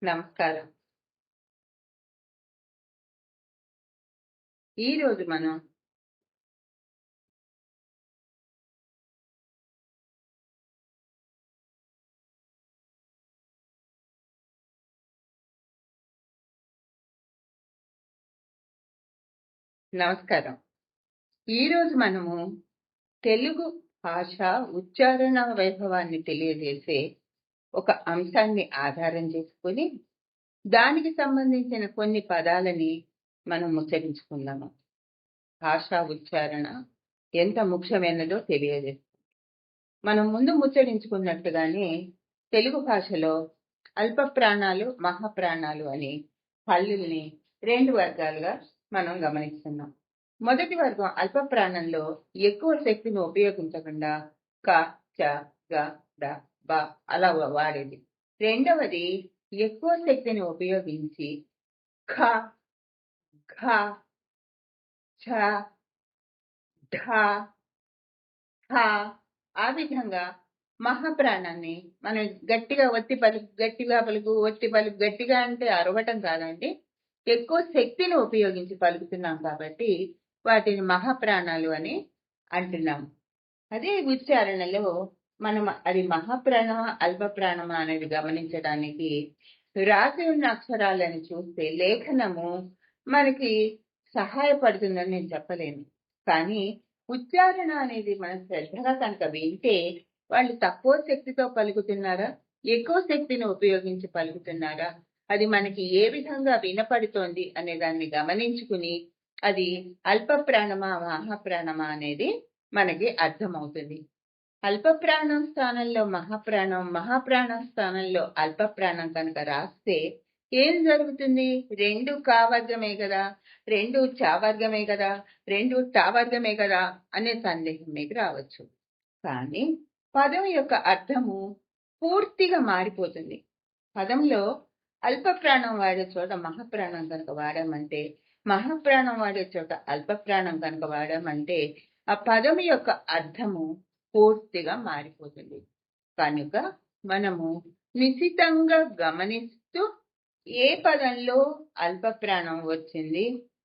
నమస్కారం. ఈరోజు మనం నమస్కారం. ఈరోజు మనము తెలుగు భాష ఉచ్చారణ వైభవాన్ని తెలియజేసే ఒక అంశాన్ని ఆధారం చేసుకుని దానికి సంబంధించిన కొన్ని పదాలని మనం ఉచ్చరించుకుందాము. భాషా ఉచ్చారణ ఎంత ముఖ్యమైనదో తెలియజేస్తుంది. మనం ముందు ముచ్చరించుకున్నట్టుగానే తెలుగు భాషలో అల్ప ప్రాణాలు, మహాప్రాణాలు అని హల్లుల్ని 2 వర్గాలుగా మనం గమనిస్తున్నాం. మొదటి వర్గం అల్ప ప్రాణంలో ఎక్కువ శక్తిని ఉపయోగించకుండా క, చ, గ, డ, బ అలా వాడేది. రెండవది ఎక్కువ శక్తిని ఉపయోగించి ఖ, ఘ, ఛ, ఢ, హ ఆ విధంగా మహాప్రాణాన్ని మనం గట్టిగా ఒత్తి పలుకు, గట్టిగా పలుకు, ఒత్తి పలుకు, గట్టిగా అంటే అరవటం కాదండి, ఎక్కువ శక్తిని ఉపయోగించి పలుకుతున్నాం కాబట్టి వాటిని మహాప్రాణాలు అని అంటున్నాం. అదే ఉచ్చారణలో మనం అది మహాప్రాణమా అల్ప ప్రాణమా అనేది గమనించడానికి రాసి ఉన్న అక్షరాలను చూస్తే లేఖనము మనకి సహాయపడుతుందని నేను చెప్పలేను. కానీ ఉచ్చారణ అనేది మనం శ్రద్ధగా కనుక వింటే వాళ్ళు తక్కువ శక్తితో పలుకుతున్నారా, ఎక్కువ శక్తిని ఉపయోగించి పలుకుతున్నారా, అది మనకి ఏ విధంగా వినపడుతోంది అనే దాన్ని గమనించుకుని అది అల్ప ప్రాణమా మహాప్రాణమా అనేది మనకి అర్థమవుతుంది. అల్ప ప్రాణం స్థానంలో మహాప్రాణం, మహాప్రాణం స్థానంలో అల్ప ప్రాణం కనుక రాస్తే ఏం జరుగుతుంది? 2 కావర్గమే కదా, 2 చావర్గమే కదా, 2 టావర్గమే కదా అనే సందేహం మీకు రావచ్చు. కానీ పదం యొక్క అర్థము పూర్తిగా మారిపోతుంది. పదంలో అల్ప ప్రాణం వాడే చోట మహాప్రాణం కనుక వాడామంటే, మహాప్రాణం వాడే చోట అల్ప ప్రాణం కనుక వాడామంటే ఆ పదం యొక్క అర్థము పూర్తిగా మారిపోతుంది. కనుక మనము నిశితంగా గమనిస్తూ ఏ పదంలో అల్ప ప్రాణం వచ్చింది,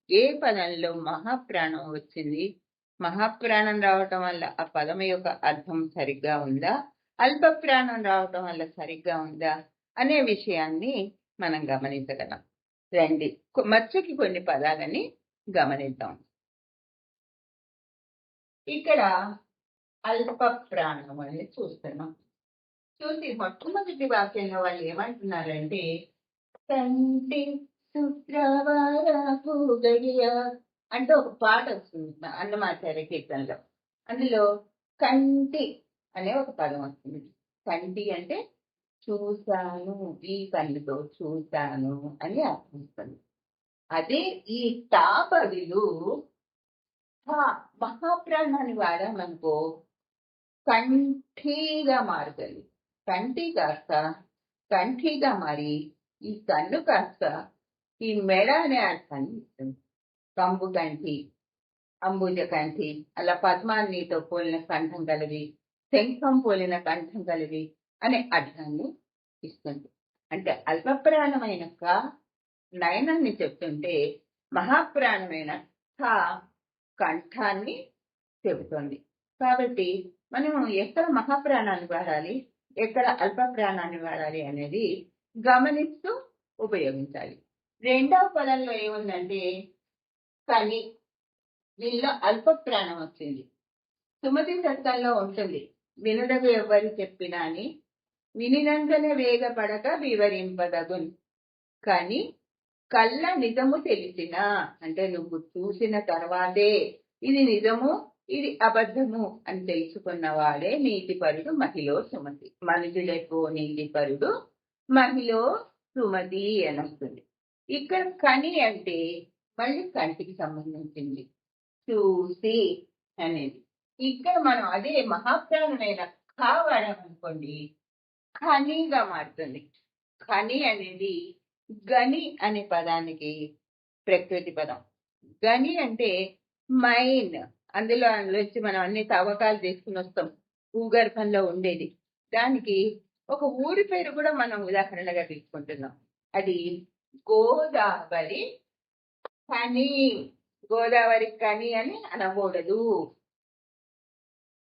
ఏ పదంలో మహాప్రాణం వచ్చింది, మహాప్రాణం రావటం వల్ల ఆ పదం యొక్క అర్థం సరిగ్గా ఉందా, అల్ప ప్రాణం రావటం వల్ల సరిగ్గా ఉందా అనే విషయాన్ని మనం గమనించగలం. రండి మచ్చకి కొన్ని పదాలని గమనిద్దాం. ఇక్కడ అల్ప ప్రాణం అనేది చూస్తున్నాం. చూసి మొట్టమొదటి వాక్యంలో వాళ్ళు ఏమంటున్నారంటే కంటి శుక్రవారపు గడియ అంటే ఒక పాట వస్తుంది అన్నమాచార్య కీర్తనలో. అందులో కంటి అనే ఒక పదం వస్తుంది. కంటి అంటే చూశాను, ఈ కళ్ళుతో చూశాను అని అర్థం వస్తుంది. అదే ఈ తా బదులు మహాప్రాణాన్ని వాడామనుకో కంఠీగా మారుతుంది. కంఠి కాస్త కంఠీగా మారి ఈ కన్ను కాస్త ఈ మెడ అనే అర్థాన్ని ఇస్తుంది. కంబు కంఠి, అంబుజ కంఠి, అలా పద్మాన్నితో పోలిన కంఠం కలిగి, శంఖం పోలిన కంఠం కలిగి అనే అర్థాన్ని ఇస్తుంది. అంటే అల్పప్రాణమైన క నయనాన్ని చెప్తుంటే మహాప్రాణమైన క కంఠాన్ని చెబుతోంది. కాబట్టి మనం ఎక్కడ మహాప్రాణాన్ని వాడాలి, ఎక్కడ అల్ప ప్రాణాన్ని వాడాలి అనేది గమనిస్తూ ఉపయోగించాలి. రెండవ పదంలో ఏముందంటే కని, దీనిలో అల్ప ప్రాణం వచ్చింది. సుమతి శతకంలో ఉంటుంది, వినుటకు ఎవరు చెప్పినా అని వినినంకనే వేగపడక వివరింపదగున్. కానీ కళ్ళ నిజము తెలిసిన అంటే నువ్వు చూసిన తర్వాతే ఇది నిజము ఇది అబద్ధము అని తెలుసుకున్నవాడే నీతిపరుడు మహిళ సుమతి. మనుషులకు నీతిపరుడు మహిళ సుమతి అని వస్తుంది. ఇక్కడ కని అంటే మళ్ళీ కంటికి సంబంధించింది, చూసి అనేది. ఇక్కడ మనం అదే మహాప్రాణమైన ఖ వాడామనుకోండి ఖనిగా మారుతుంది. ఖని అనేది గని అనే పదానికి ప్రకృతి పదం. గని అంటే మైన్, అందులో వచ్చి మనం అన్ని తవ్వకాలు తీసుకుని వస్తాం, భూగర్భంలో ఉండేది. దానికి ఒక ఊరి పేరు కూడా మనం ఉదాహరణగా తీసుకుంటున్నాం. అది గోదావరి కని. గోదావరి కని అని అనకూడదు.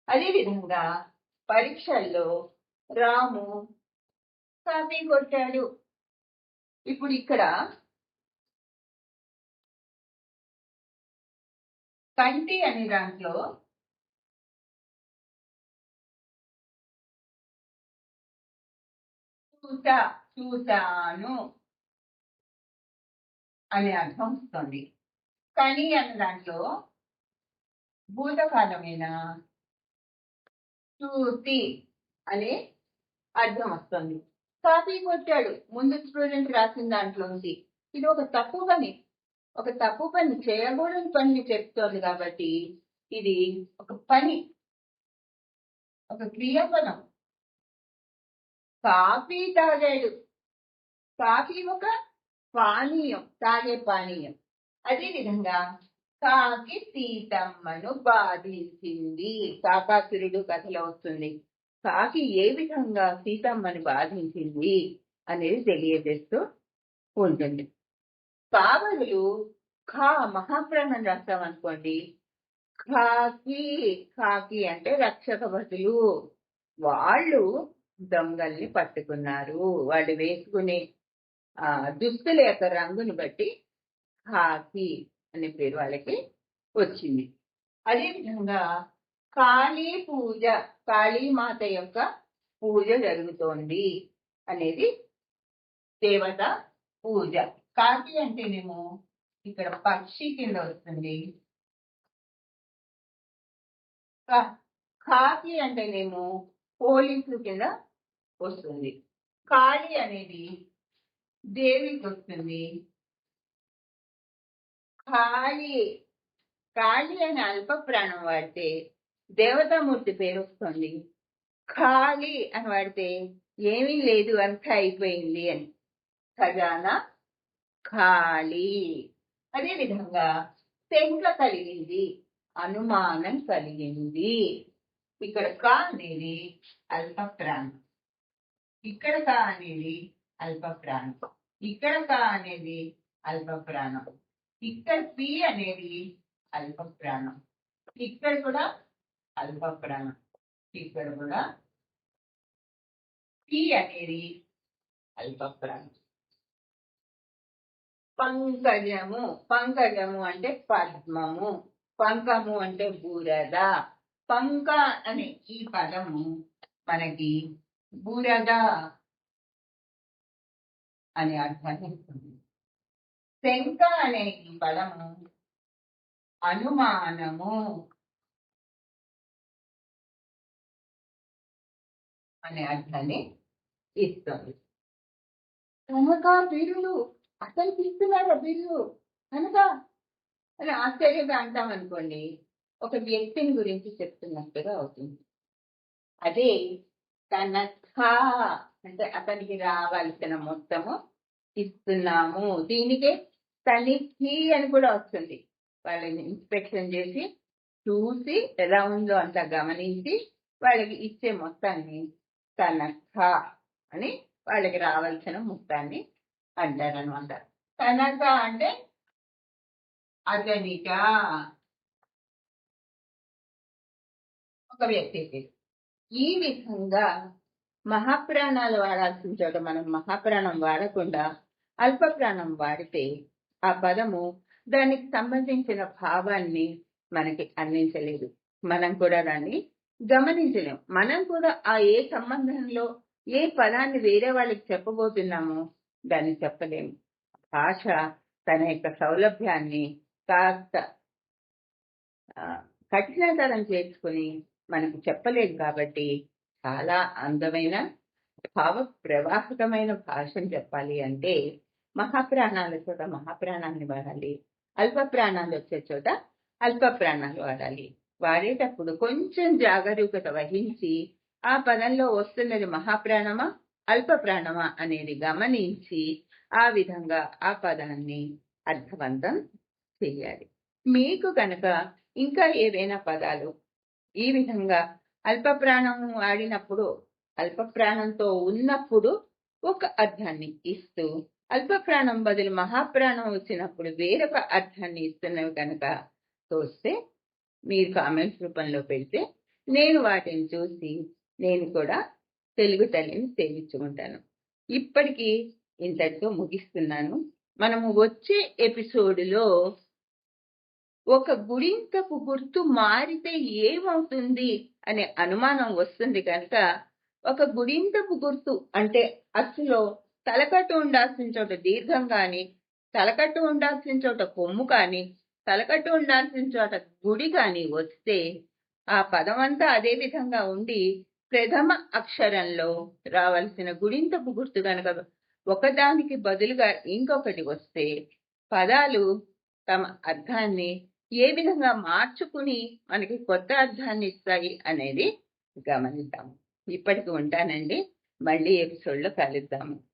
అదేవిధంగా పరీక్షల్లో రాము కాపీ కొట్టాడు. ఇప్పుడు ఇక్కడ కంటి అనే దాంట్లో చూశాను అనే అర్థం వస్తుంది. కని అనే దాంట్లో భూతకాలమైన చూసి అనే అర్థం వస్తుంది. కాపీ కొట్టాడు ముందు స్టూడెంట్ రాసిన దాంట్లోంచి. ఇది ఒక తప్పు పని చేయకూడని పని చెప్తోంది కాబట్టి ఇది ఒక పని, ఒక క్రియాపదం. కాఫీ తాగాడు. కాఫీ ఒక పానీయం, తాగే పానీయం. అదేవిధంగా కాకి సీతమ్మను బాధించింది. కాకాసురుడు కథలో వస్తుంది. కాకి ఏ విధంగా సీతమ్మను బాధించింది అనేది తెలియజేస్తూ ఉంటుంది. కావలు మహాప్రాణం రాస్తాం అనుకోండి. కాకి అంటే రక్షక భటులు. వాళ్ళు దొంగల్ని పట్టుకున్నారు. వాళ్ళు వేసుకునే దుస్తుల యొక్క రంగుని బట్టి కాకి అనే పేరు వాళ్ళకి వచ్చింది. అదేవిధంగా కాళీమాత యొక్క పూజ జరుగుతోంది అనేది దేవత పూజ. కాకి అంటేనేమో ఇక్కడ పక్షి కింద వస్తుంది. కాకి అంటేనేమో పోలీసు కింద వస్తుంది. కాళీ అనేది దేవికి వస్తుంది. కాళీ అనే అల్ప ప్రాణం వాడితే దేవతామూర్తి పేరు వస్తుంది. ఖాళీ అని వాడితే ఏమీ లేదు, అంతా అయిపోయింది అని. ఖజానా ఖాళీ. అదేవిధంగా శంక కలిగింది, అనుమానం కలిగింది. ఇక్కడ కా అనేది అల్ప ప్రాణం, ఇక్కడ కా అనేది అల్ప ప్రాణం, ఇక్కడ కా అనేది అల్ప ప్రాణం, ఇక్కడ పి అనేది అల్ప ప్రాణం, ఇక్కడ కూడా అల్ప ప్రాణం, ఇక్కడ కూడా పి అనేది అల్ప ప్రాణం. పంకజము అంటే పద్మము, పంకము అంటే బూరద. పంక అనే ఈ పదము మనకి బూరద అనే అర్థాన్ని ఇస్తుంది. శంక అనే ఈ పదము అనుమానము అనే అర్థాన్ని ఇస్తుంది. కనుక బిరులు అసలు ఇస్తున్నారా బిల్లు కనుక అని ఆశ్చర్యంగా అంటాం అనుకోండి, ఒక వ్యక్తిని గురించి చెప్తున్నట్టుగా అవుతుంది. అదే తనఖా అంటే అతనికి రావాల్సిన మొత్తము ఇస్తున్నాము. దీనికే తనిఖీ అని కూడా వస్తుంది. వాళ్ళని ఇన్స్పెక్షన్ చేసి చూసి రౌండ్ లో అంతా గమనించి వాళ్ళకి ఇచ్చే మొత్తాన్ని తనఖా అని, వాళ్ళకి రావాల్సిన మొత్తాన్ని అంటారనమాట. తనఖా అంటే అతనిగా ఒక వ్యక్తికి. ఈ విధంగా మహాప్రాణాలు వాడాల్సిన చోట మనం మహాప్రాణం వాడకుండా అల్ప ప్రాణం వాడితే ఆ పదము దానికి సంబంధించిన భావాన్ని మనకి అందించలేదు. మనం కూడా దాన్ని గమనించలేం. మనం కూడా ఆ ఏ సంబంధంలో ఏ పదాన్ని వేరే వాళ్ళకి చెప్పబోతున్నామో దాన్ని చెప్పలేము. భాష తన యొక్క సౌలభ్యాన్ని కాస్త కఠినతరం చేసుకుని మనకు చెప్పలేదు కాబట్టి చాలా అందమైన భావ ప్రవాహకమైన భాషను చెప్పాలి అంటే మహాప్రాణాల చోట మహాప్రాణాన్ని వాడాలి, అల్ప ప్రాణాలు వచ్చే చోట అల్ప ప్రాణాలు వాడాలి. వాడేటప్పుడు కొంచెం జాగరూకత వహించి ఆ పదంలో వస్తున్నది మహాప్రాణమా అల్ప ప్రాణమా అనేది గమనించి ఆ విధంగా ఆ పదాన్ని అర్థవంతం చెయ్యాలి. మీకు కనుక ఇంకా ఏవైనా పదాలు ఈ విధంగా అల్ప ప్రాణం వాడినప్పుడు అల్ప ప్రాణంతో ఉన్నప్పుడు ఒక అర్థాన్ని ఇస్తూ అల్ప ప్రాణం బదులు మహాప్రాణం వచ్చినప్పుడు వేరొక అర్థాన్ని ఇస్తున్నవి కనుక తోస్తే మీరు కామెంట్స్ రూపంలో పెడితే నేను వాటిని చూసి నేను కూడా తెలుగు తల్లిని సేవించుకుంటాను. ఇప్పటికీ ఇంతటితో ముగిస్తున్నాను. మనము వచ్చే ఎపిసోడ్లో ఒక గుడింతపు గుర్తు మారితే ఏమవుతుంది అనే అనుమానం వస్తుంది కనుక ఒక గుడింతపు గుర్తు అంటే అచ్చులో తలకట్టు ఉండాల్సిన చోట దీర్ఘం కానీ, తలకట్టు ఉండాల్సిన చోట కొమ్ము కానీ, తలకట్టు ఉండాల్సిన చోట గుడి కానీ వస్తే ఆ పదమంతా అదే విధంగా ఉండి ప్రథమ అక్షరంలో రావాల్సిన గుడింతపు గుర్తు కనుక ఒకదానికి బదులుగా ఇంకొకటి వస్తే పదాలు తమ అర్థాన్ని ఏ విధంగా మార్చుకుని మనకి కొత్త అర్థాన్ని ఇస్తాయి అనేది గమనిద్దాము. ఇప్పటికి ఉంటానండి. మళ్ళీ ఎపిసోడ్లో కలుద్దాము.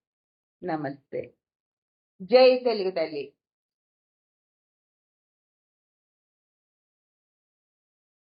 నమస్తే. జై తెలుగు తల్లి.